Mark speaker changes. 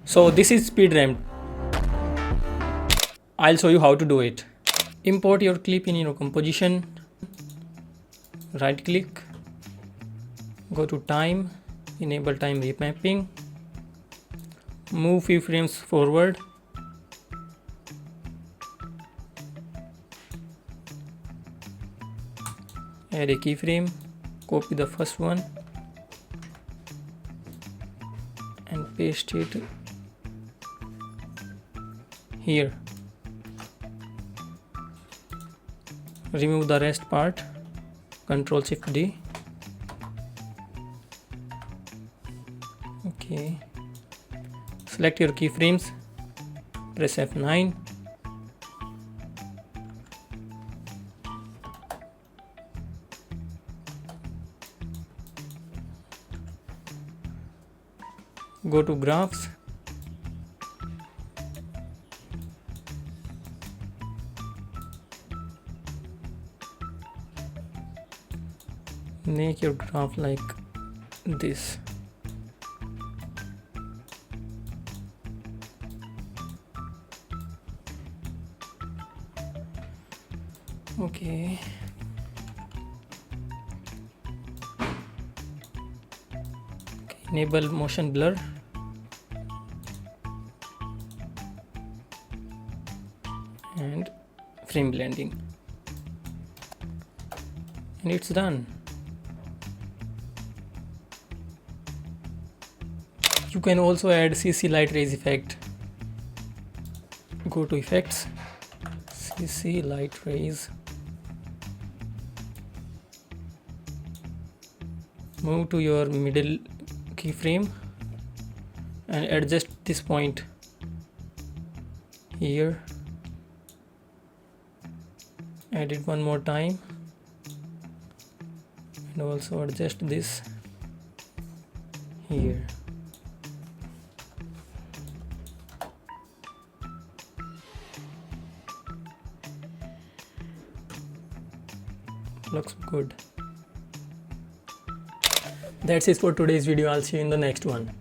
Speaker 1: So this is speed ramp. I'll show you how to do it. Import your clip in your composition. Right click. Go to time. Enable time remapping. Move few frames forward. Add a keyframe. Copy the first one and paste it here. Remove the rest part. Ctrl Shift D. Okay. Select your keyframes. Press F9. Go to graphs. Make your graph like this. Okay. Enable motion blur. And frame blending. And it's done. You can also add CC light rays effect. Go to effects, CC light rays. Move to your middle keyframe and adjust this point here. Add it one more time and also adjust this here. Looks good. That's it for today's video. I'll see you in the next one.